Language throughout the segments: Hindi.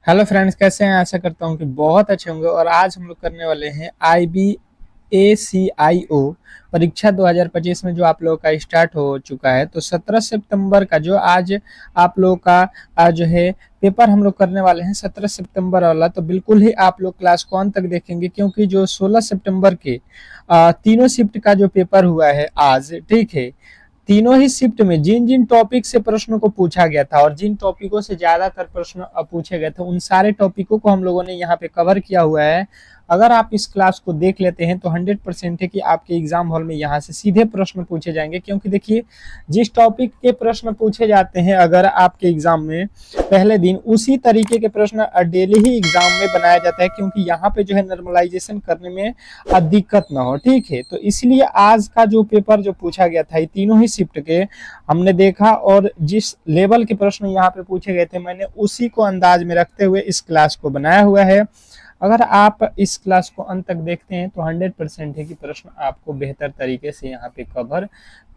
हेलो फ्रेंड्स, कैसे हैं? आशा करता हूँ कि बहुत अच्छे होंगे। और आज हम लोग करने वाले हैं IBACIO परीक्षा 2025 में जो आप लोगों का स्टार्ट हो चुका है। तो 17 सितंबर का जो आज आप लोगों का आज जो है पेपर हम लोग करने वाले हैं 17 सितंबर वाला। तो बिल्कुल ही आप लोग क्लास को अंत तक देखेंगे, क्योंकि जो 16 सितंबर के तीनों शिफ्ट का जो पेपर हुआ है आज, ठीक है, तीनों ही शिफ्ट में जिन जिन टॉपिक से प्रश्नों को पूछा गया था और जिन टॉपिकों से ज्यादातर प्रश्न पूछे गए थे, उन सारे टॉपिकों को हम लोगों ने यहाँ पे कवर किया हुआ है। अगर आप इस क्लास को देख लेते हैं तो 100% है कि आपके एग्जाम हॉल में यहाँ से सीधे प्रश्न पूछे जाएंगे। क्योंकि देखिए, जिस टॉपिक के प्रश्न पूछे जाते हैं अगर आपके एग्जाम में पहले दिन, उसी तरीके के प्रश्न डेली ही एग्जाम में बनाया जाता है, क्योंकि यहाँ पे जो है नॉर्मलाइजेशन करने में दिक्कत ना हो। ठीक है, तो इसलिए आज का जो पेपर जो पूछा गया था, तीनों ही शिफ्ट के हमने देखा, और जिस लेवल के प्रश्न यहाँ पे पूछे गए थे मैंने उसी को अंदाज में रखते हुए इस क्लास को बनाया हुआ है। अगर आप इस क्लास को अंत तक देखते हैं तो 100% है कि प्रश्न आपको बेहतर तरीके से यहाँ पे कवर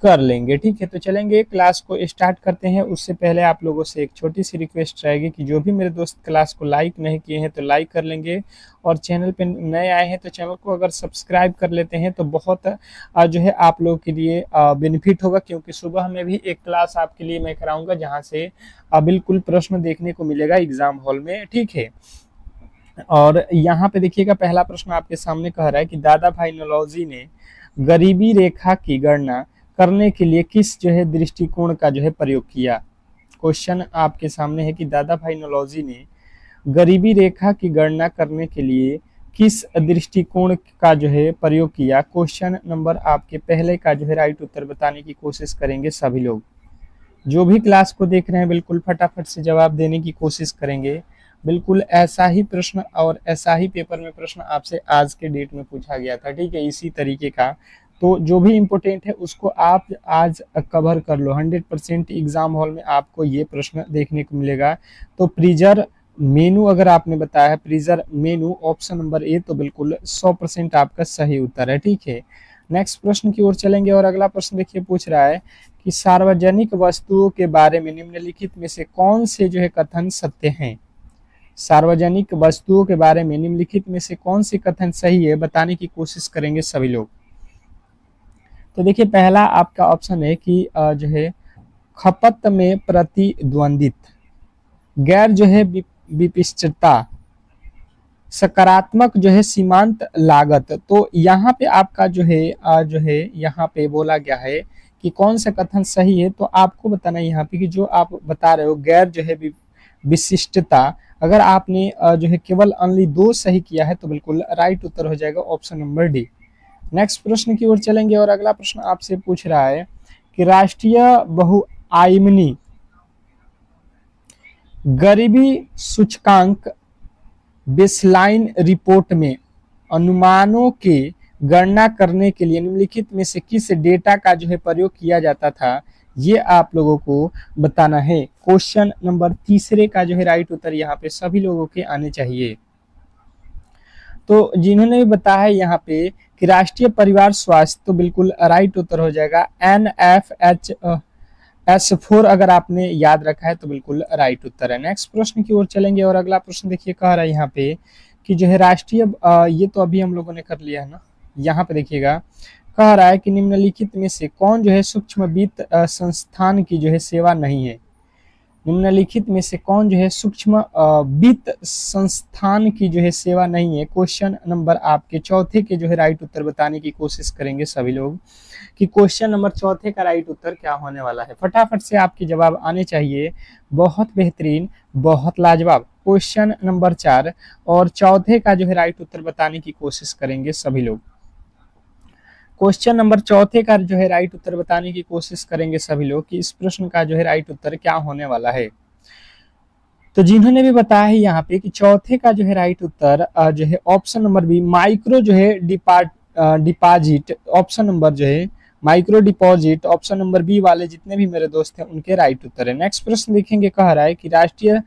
कर लेंगे। ठीक है, तो चलेंगे क्लास को स्टार्ट करते हैं। उससे पहले आप लोगों से एक छोटी सी रिक्वेस्ट रहेगी कि जो भी मेरे दोस्त क्लास को लाइक नहीं किए हैं तो लाइक कर लेंगे, और चैनल पे नए आए हैं तो चैनल को अगर सब्सक्राइब कर लेते हैं तो बहुत जो है आप लोगों के लिए बेनिफिट होगा। क्योंकि सुबह में भी एक क्लास आपके लिए मैं कराऊंगा जहाँ से बिल्कुल प्रश्न देखने को मिलेगा एग्जाम हॉल में। ठीक है, और यहाँ पे देखिएगा, पहला प्रश्न आपके सामने कह रहा है कि दादा भाई नौरोजी ने गरीबी रेखा की गणना करने के लिए किस जो है दृष्टिकोण का जो है प्रयोग किया। क्वेश्चन आपके सामने है कि दादा भाई नौरोजी ने गरीबी रेखा की गणना करने के लिए किस दृष्टिकोण का जो है प्रयोग किया। क्वेश्चन नंबर आपके पहले का जो है राइट उत्तर बताने की कोशिश करेंगे सभी लोग। जो भी क्लास को देख रहे हैं बिल्कुल फटाफट से जवाब देने की कोशिश करेंगे। बिल्कुल ऐसा ही प्रश्न और ऐसा ही पेपर में प्रश्न आपसे आज के डेट में पूछा गया था। ठीक है, इसी तरीके का। तो जो भी इम्पोर्टेंट है उसको आप आज कवर कर लो। 100% एग्जाम हॉल में आपको ये प्रश्न देखने को मिलेगा। तो प्रीजर मेनू अगर आपने बताया है, प्रीजर मेनू ऑप्शन नंबर ए, तो बिल्कुल 100% आपका सही उत्तर है। ठीक है, नेक्स्ट प्रश्न की ओर चलेंगे। और अगला प्रश्न देखिए, पूछ रहा है कि सार्वजनिक वस्तुओं के बारे में निम्नलिखित में से कौन से जो है कथन सत्य हैं। सार्वजनिक वस्तुओं के बारे में निम्नलिखित में से कौन से कथन सही है बताने की कोशिश करेंगे सभी लोग। तो देखिए, पहला आपका ऑप्शन है कि जो है खपत में प्रतिद्वंदित, गैर जो है विशिष्टता, सकारात्मक जो है सीमांत लागत। तो यहाँ पे आपका जो है यहाँ पे बोला गया है कि कौन सा कथन सही है। तो आपको बताना है यहाँ पे कि जो आप बता रहे हो गैर जो है विशिष्टता, अगर आपने जो है केवल ओनली 2 सही किया है तो बिल्कुल राइट उत्तर हो जाएगा ऑप्शन नंबर डी। नेक्स्ट प्रश्न की ओर चलेंगे। और अगला प्रश्न आपसे पूछ रहा है कि राष्ट्रीय बहुआयामी गरीबी सूचकांक बेसलाइन रिपोर्ट में अनुमानों के गणना करने के लिए निम्नलिखित में से किस डेटा का जो है प्रयोग किया जाता था, ये आप लोगों को बताना है। क्वेश्चन नंबर तीसरे का जो है राइट उत्तर यहाँ पे सभी लोगों के आने चाहिए। तो जिन्होंने भी बताया है यहाँ पे कि राष्ट्रीय परिवार स्वास्थ्य, तो बिल्कुल राइट उत्तर हो जाएगा NFHS4। अगर आपने याद रखा है तो बिल्कुल राइट उत्तर है। नेक्स्ट प्रश्न की ओर चलेंगे। और अगला प्रश्न देखिए, कह रहा है यहाँ पे कि जो है राष्ट्रीय ये तो अभी हम लोगों ने कर लिया है ना। यहाँ पे देखिएगा, कह रहा है कि निम्नलिखित में से कौन जो है सूक्ष्म वित्त संस्थान की जो है सेवा नहीं है। निम्नलिखित में से कौन जो है सूक्ष्म वित्त संस्थान की जो है सेवा नहीं है। क्वेश्चन नंबर आपके चौथे के जो है राइट उत्तर बताने की कोशिश करेंगे सभी लोग कि क्वेश्चन नंबर चौथे का राइट उत्तर क्या होने वाला है। फटाफट से आपके जवाब आने चाहिए। बहुत बेहतरीन, बहुत लाजवाब। क्वेश्चन नंबर 4 और चौथे का जो है राइट उत्तर बताने की कोशिश करेंगे सभी लोग। क्वेश्चन नंबर चौथे का जो है राइट उत्तर बताने की कोशिश करेंगे सभी लोग कि इस प्रश्न का जो है राइट उत्तर क्या होने वाला है। तो जिन्होंने भी बताया है यहाँ पे कि चौथे का जो है राइट उत्तर जो है ऑप्शन नंबर बी, माइक्रो जो है डिपॉजिट, ऑप्शन नंबर जो है micro deposit, option number B वाले जितने भी मेरे दोस्त हैं उनके राइट उत्तर है। नेक्स्ट प्रश्न देखेंगे, कह रहा है कि राष्ट्रीय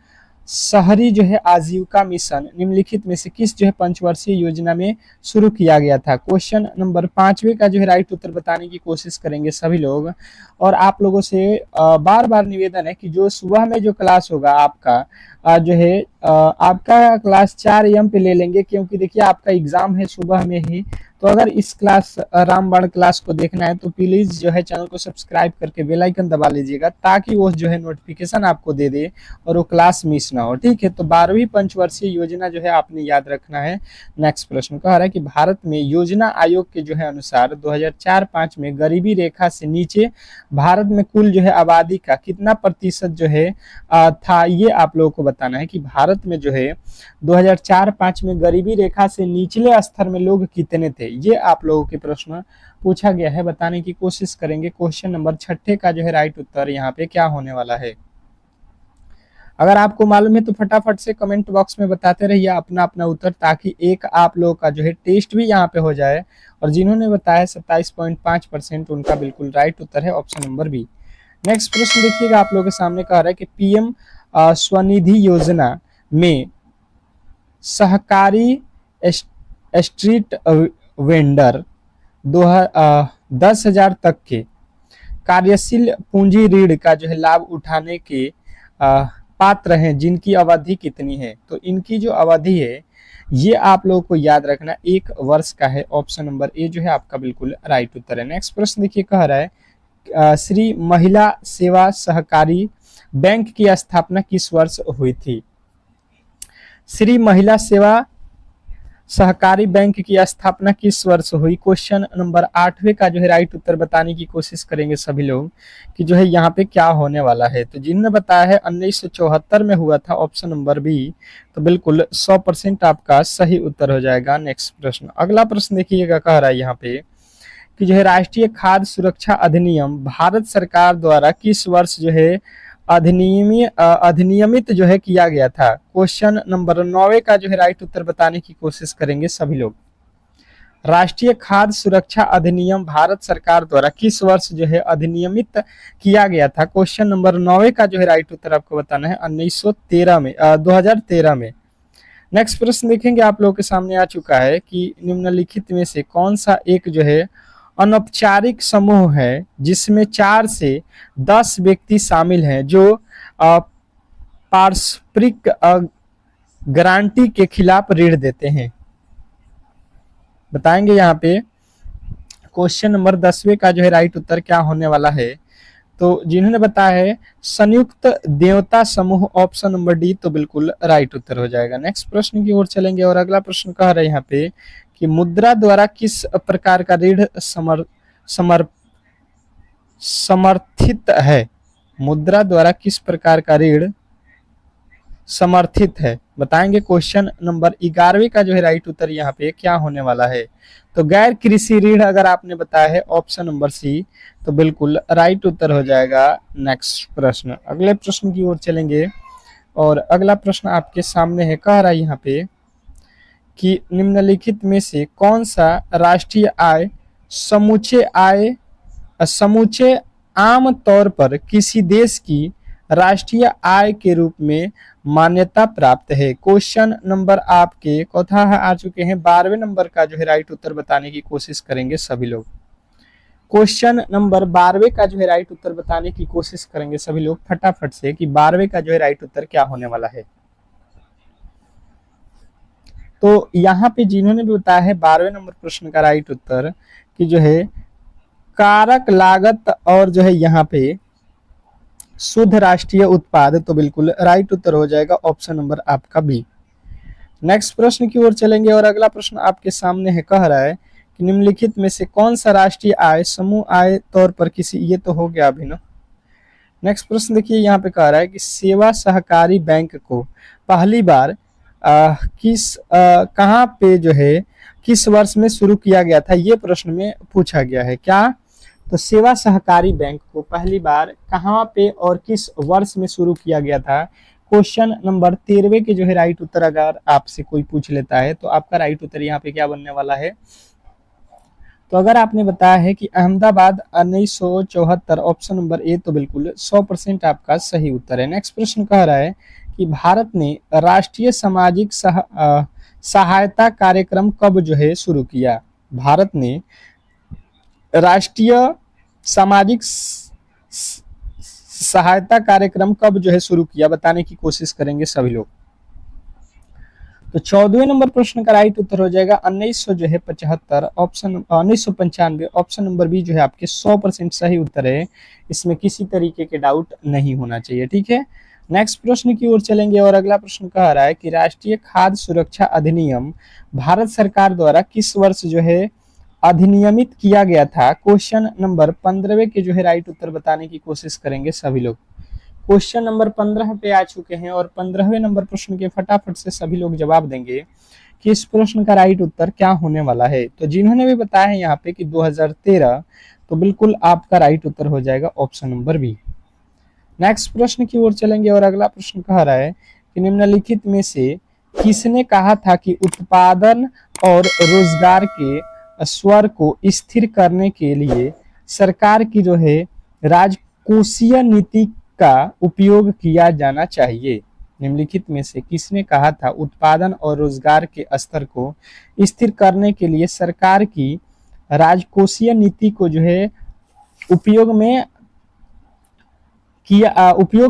शहरी जो है आजीविका मिशन निम्नलिखित में से किस जो है पंचवर्षीय योजना में शुरू किया गया था। क्वेश्चन नंबर 5वें का जो है राइट उत्तर बताने की कोशिश करेंगे सभी लोग। और आप लोगों से बार बार निवेदन है कि जो सुबह में जो क्लास होगा आपका जो है आपका क्लास 4 AM पे ले लेंगे, क्योंकि देखिए आपका एग्जाम है सुबह में ही। तो अगर इस क्लास रामबाण क्लास को देखना है तो प्लीज जो है चैनल को सब्सक्राइब करके बेल आइकन दबा लीजिएगा, ताकि वो जो है नोटिफिकेशन आपको दे दे और वो क्लास मिस ना हो। ठीक है, तो 12वीं पंचवर्षीय योजना जो है आपने याद रखना है। नेक्स्ट प्रश्न कह रहा है कि भारत में योजना आयोग के जो है अनुसार 2004-5 में गरीबी रेखा से नीचे भारत में कुल जो है आबादी का कितना प्रतिशत जो है था, ये आप लोगों को बताना है कि भारत में जो है 2004-5 में गरीबी रेखा से निचले स्तर में लोग कितने थे। ये आप लोगों के प्रश्न पूछा गया है, बताने की कोशिश करेंगे। क्वेश्चन नंबर 6 का जो है राइट उत्तर यहाँ पे क्या होने वाला है। अगर आपको मालूम है तो फटाफट से कमेंट बॉक्स में बताते रहिए अपना अपना उत्तर, ताकि एक आप लोगों का जो है टेस्ट भी यहाँ पे हो जाए। और जिन्होंने बताया 27.5% उनका बिल्कुल राइट उत्तर है ऑप्शन नंबर बी। नेक्स्ट प्रश्न देखिएगा, आप लोगों के सामने कह रहा है कि पीएम स्वनिधि योजना में सहकारी स्ट्रीट वेंडर 10,000 तक के कार्यशील पूंजी ऋण का जो है लाभ उठाने के पात्र हैं, जिनकी अवधि कितनी है। तो इनकी जो अवधि है ये आप लोगों को याद रखना 1 वर्ष का है। ऑप्शन नंबर ए जो है आपका बिल्कुल राइट उत्तर है। नेक्स्ट प्रश्न देखिए, कह रहा है श्री महिला सेवा सहकारी बैंक की स्थापना किस वर्ष हुई थी। श्री महिला सेवा सहकारी बैंक की स्थापना किस वर्ष हुई। क्वेश्चन नंबर 8वें का जो है राइट उत्तर बताने की कोशिश करेंगे सभी लोग कि जो है यहाँ पे क्या होने वाला है। तो जिन्होंने बताया है 1974 में हुआ था, ऑप्शन नंबर बी, तो बिल्कुल 100% आपका सही उत्तर हो जाएगा। नेक्स्ट प्रश्न, अगला प्रश्न देखिएगा, कह रहा है यहाँ पे कि जो है राष्ट्रीय खाद्य सुरक्षा अधिनियम भारत सरकार द्वारा किस वर्ष जो है अधिनियमित जो है किया गया था। क्वेश्चन नंबर 9 का जो है राइट उत्तर बताने की कोशिश करेंगे सभी लोग। राष्ट्रीय खाद्य सुरक्षा अधिनियम भारत सरकार द्वारा किस वर्ष जो है अधिनियमित किया गया था। क्वेश्चन नंबर 9 का जो है राइट उत्तर आपको बताना है 1913 में 2013 में। नेक्स्ट प्रश्न देखेंगे, आप लोगों के सामने आ चुका है कि निम्नलिखित में से कौन सा एक जो है अनौपचारिक समूह है जिसमें 4 से 10 व्यक्ति शामिल हैं, जो पारस्परिक गारंटी के खिलाफ ऋण देते हैं। बताएंगे यहाँ पे। क्वेश्चन नंबर 10वें का जो है राइट उत्तर क्या होने वाला है। तो जिन्होंने बताया है संयुक्त देवता समूह, ऑप्शन नंबर डी, तो बिल्कुल राइट उत्तर हो जाएगा। नेक्स्ट प्रश्न की ओर चलेंगे और अगला प्रश्न कह रहे हैं यहाँ पे कि मुद्रा द्वारा किस प्रकार का ऋण समर्थित है। मुद्रा द्वारा किस प्रकार का ऋण समर्थित है, बताएंगे। क्वेश्चन नंबर 11वें का जो है राइट उत्तर यहाँ पे क्या होने वाला है। तो गैर कृषि ऋण अगर आपने बताया है ऑप्शन नंबर सी, तो बिल्कुल राइट उत्तर हो जाएगा। नेक्स्ट प्रश्न, अगले प्रश्न की ओर चलेंगे और अगला प्रश्न आपके सामने है, कह रहा है यहाँ पे कि निम्नलिखित में से कौन सा राष्ट्रीय आय समूचे आम तौर पर किसी देश की राष्ट्रीय आय के रूप में मान्यता प्राप्त है। क्वेश्चन नंबर आपके कौथा आ चुके हैं 12वें नंबर का जो है राइट उत्तर बताने की कोशिश करेंगे सभी लोग। क्वेश्चन नंबर 12वें का जो है राइट उत्तर बताने की कोशिश करेंगे सभी लोग फटाफट से कि 12वें का जो है राइट उत्तर क्या होने वाला है। तो यहाँ पे जिन्होंने भी बताया है 12वें नंबर प्रश्न का राइट उत्तर कि जो है कारक लागत और जो है यहाँ पे शुद्ध राष्ट्रीय उत्पाद, तो बिल्कुल राइट उत्तर हो जाएगा ऑप्शन नंबर आपका बी। नेक्स्ट प्रश्न की ओर चलेंगे और अगला प्रश्न आपके सामने है, कह रहा है कि निम्नलिखित में से कौन सा राष्ट्रीय आय समूह आय तौर पर किसी, ये तो हो गया अभी ना। नेक्स्ट प्रश्न देखिए, यहाँ पे कह रहा है कि सेवा सहकारी बैंक को पहली बार कहाँ पे जो है किस वर्ष में शुरू किया गया था, ये प्रश्न में पूछा गया है। क्या, तो सेवा सहकारी बैंक को पहली बार कहाँ पे और किस वर्ष में शुरू किया गया था। क्वेश्चन नंबर 13वें के जो है राइट उत्तर अगर आपसे कोई पूछ लेता है तो आपका राइट उत्तर यहाँ पे क्या बनने वाला है। तो अगर आपने बताया है कि अहमदाबाद 1974, ऑप्शन नंबर ए, तो बिल्कुल 100% आपका सही उत्तर है। नेक्स्ट प्रश्न कह रहा है कि भारत ने राष्ट्रीय सामाजिक सहायता कार्यक्रम कब जो है शुरू किया। भारत ने राष्ट्रीय सामाजिक सहायता कार्यक्रम कब जो है शुरू किया, बताने की कोशिश करेंगे सभी लोग। तो 14वें नंबर प्रश्न का राइट उत्तर हो जाएगा 1975 ऑप्शन 1995 ऑप्शन नंबर बी जो है आपके 100% सही उत्तर है। इसमें किसी तरीके के डाउट नहीं होना चाहिए, ठीक है। नेक्स्ट प्रश्न की ओर चलेंगे और अगला प्रश्न कह रहा है कि राष्ट्रीय खाद्य सुरक्षा अधिनियम भारत सरकार द्वारा किस वर्ष जो है अधिनियमित किया गया था। क्वेश्चन नंबर 15वें के जो है राइट उत्तर बताने की कोशिश करेंगे सभी लोग। क्वेश्चन नंबर 15 पे आ चुके हैं और 15वें नंबर प्रश्न के फटाफट से सभी लोग जवाब देंगे कि इस प्रश्न का राइट उत्तर क्या होने वाला है। तो जिन्होंने भी बताया है यहाँ पे कि 2013, तो बिल्कुल आपका राइट उत्तर हो जाएगा ऑप्शन नंबर बी। नेक्स्ट प्रश्न की ओर चलेंगे और अगला प्रश्न कह रहा है कि निम्नलिखित में से किसने कहा था कि उत्पादन और रोजगार के स्वर को स्थिर करने के लिए सरकार की जो है राजकोषीय नीति का उपयोग किया जाना चाहिए। निम्नलिखित में से किसने कहा था उत्पादन और रोजगार के स्तर को स्थिर करने के लिए सरकार की राजकोषीय नीति को जो है उपयोग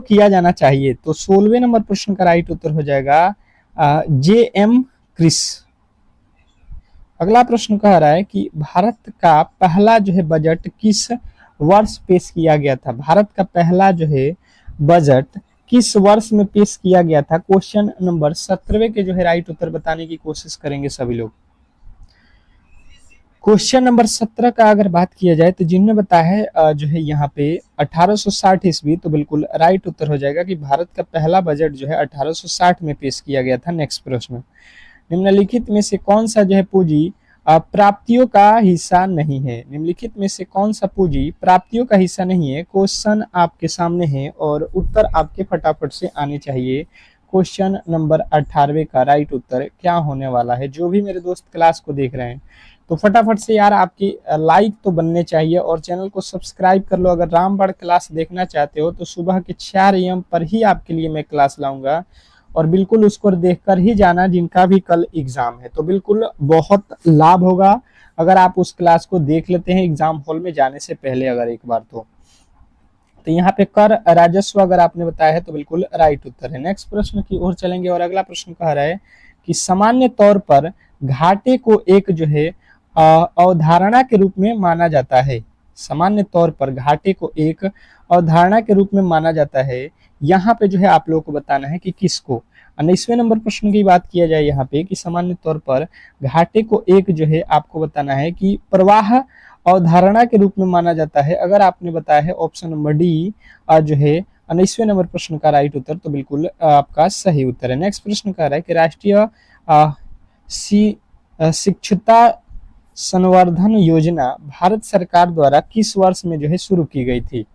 किया जाना चाहिए। तो 16वें नंबर प्रश्न का राइट उत्तर हो जाएगा जे.एम. क्रिस। अगला प्रश्न कह रहा है कि भारत का पहला जो है बजट किस वर्ष पेश किया गया था। भारत का पहला जो है बजट किस वर्ष में पेश किया गया था। क्वेश्चन नंबर 17वें के जो है राइट उत्तर बताने की कोशिश करेंगे सभी लोग। क्वेश्चन नंबर 17 का अगर बात किया जाए तो जिन्होंने बताया है जो है यहाँ पे 1860 ईस्वी, तो बिल्कुल राइट उत्तर हो जाएगा कि भारत का पहला बजट जो है 1860 में पेश किया गया था। नेक्स्ट प्रश्न, निम्नलिखित में से कौन सा जो है पूंजी प्राप्तियों का हिस्सा नहीं है। निम्नलिखित में से कौन सा पूंजी प्राप्तियों का हिस्सा नहीं है। क्वेश्चन आपके सामने है और उत्तर आपके फटाफट से आने चाहिए। क्वेश्चन नंबर 18वें का राइट उत्तर क्या होने वाला है। जो भी मेरे दोस्त क्लास को देख रहे हैं तो फटाफट से यार आपकी लाइक तो बनने चाहिए और चैनल को सब्सक्राइब कर लो। अगर रामबाण क्लास देखना चाहते हो तो सुबह के 4 AM पर ही आपके लिए मैं क्लास लाऊंगा और बिल्कुल उसको देखकर ही जाना जिनका भी कल एग्जाम है। तो बिल्कुल बहुत लाभ होगा अगर आप उस क्लास को देख लेते हैं एग्जाम हॉल में जाने से पहले अगर एक बार। तो यहाँ पे कर राजस्व अगर आपने बताया है तो बिल्कुल राइट उत्तर है। नेक्स्ट प्रश्न की ओर चलेंगे और अगला प्रश्न कह रहा है कि सामान्य तौर पर घाटे को एक जो है अवधारणा के रूप में माना जाता है। सामान्य तौर पर घाटे को एक अवधारणा के रूप में माना जाता है। यहाँ पे जो है आप लोगों को बताना है कि किसको। 19वें नंबर प्रश्न की बात किया जाए यहाँ पे कि सामान्य तौर पर घाटे को एक जो है आपको बताना है कि प्रवाह अवधारणा के रूप में माना जाता है। अगर आपने बताया है ऑप्शन नंबर डी जो है 19वें नंबर प्रश्न का राइट उत्तर, तो बिल्कुल आपका सही उत्तर है। नेक्स्ट प्रश्न कह रहा है कि राष्ट्रीय शिक्षुता संवर्धन योजना भारत सरकार द्वारा किस वर्ष में जो है शुरू की गई थी।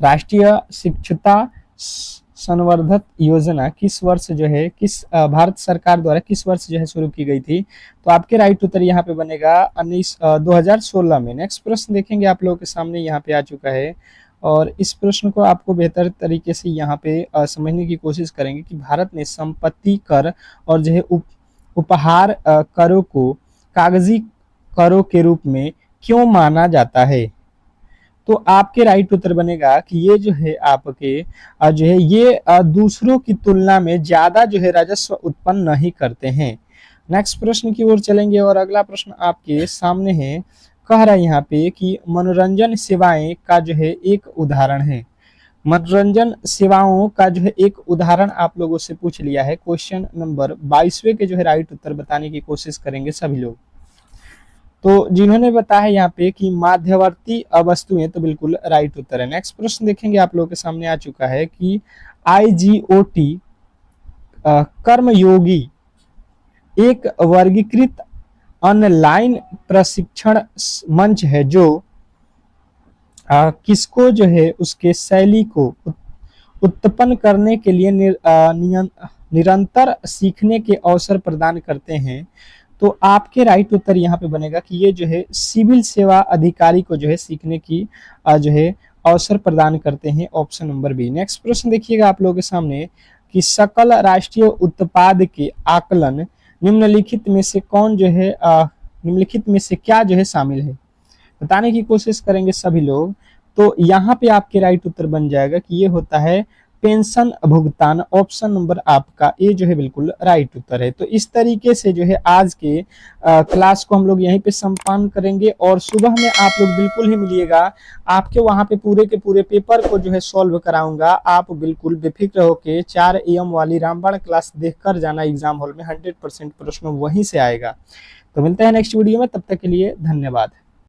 राष्ट्रीय शिक्षुता संवर्धन योजना किस वर्ष जो है भारत सरकार द्वारा किस वर्ष जो है शुरू की गई थी। तो आपके राइट उत्तर यहाँ पे बनेगा 2016 में। नेक्स्ट प्रश्न देखेंगे आप लोगों के सामने यहाँ पे आ चुका है और इस प्रश्न को आपको बेहतर तरीके से यहाँ पे समझने की कोशिश करेंगे कि भारत ने संपत्ति कर और जो है उपहार करों को कागजी करों के रूप में क्यों माना जाता है। तो आपके राइट उत्तर बनेगा कि ये जो है आपके जो है ये दूसरों की तुलना में ज्यादा जो है राजस्व उत्पन्न नहीं करते हैं। नेक्स्ट प्रश्न की ओर चलेंगे और अगला प्रश्न आपके सामने है। कह रहा है यहाँ पे कि मनोरंजन सेवाएं का जो है एक उदाहरण है। मनोरंजन सेवाओं का जो है एक उदाहरण आप लोगों से पूछ लिया है। क्वेश्चन नंबर 22वें के जो है राइट उत्तर बताने की कोशिश करेंगे सभी लोग। तो जिन्होंने बताया यहाँ पे कि मध्यवर्ती वस्तुएं, तो बिल्कुल राइट उत्तर है। नेक्स्ट प्रश्न देखेंगे आप लोगों के सामने आ चुका है कि IGOT कर्मयोगी एक वर्गीकृत ऑनलाइन प्रशिक्षण मंच है जो किसको जो है उसके शैली को उत्पन्न करने के लिए निरंतर सीखने के अवसर प्रदान करते हैं। तो आपके राइट उत्तर यहाँ पे बनेगा कि ये जो है सिविल सेवा अधिकारी को जो है सीखने की जो है अवसर प्रदान करते हैं, ऑप्शन नंबर बी। नेक्स्ट प्रश्न देखिएगा आप लोगों के सामने कि सकल राष्ट्रीय उत्पाद के आकलन निम्नलिखित में से कौन जो है निम्नलिखित में से क्या जो है शामिल है, बताने की कोशिश करेंगे सभी लोग। तो यहाँ पे आपके राइट उत्तर बन जाएगा कि ये होता है पेंशन भुगतान, ऑप्शन नंबर आपका ए जो है बिल्कुल राइट उत्तर है। तो इस तरीके से जो है आज के क्लास को हम लोग यहीं पे संपन्न करेंगे और सुबह में आप लोग बिल्कुल ही मिलिएगा, आपके वहां पे पूरे के पूरे पेपर को जो है सॉल्व कराऊंगा। आप बिल्कुल बेफिक्र होके 4 AM वाली रामबाण क्लास देखकर जाना एग्जाम हॉल में, 100% प्रश्न वहीं से आएगा। तो मिलते हैं नेक्स्ट वीडियो में, तब तक के लिए धन्यवाद।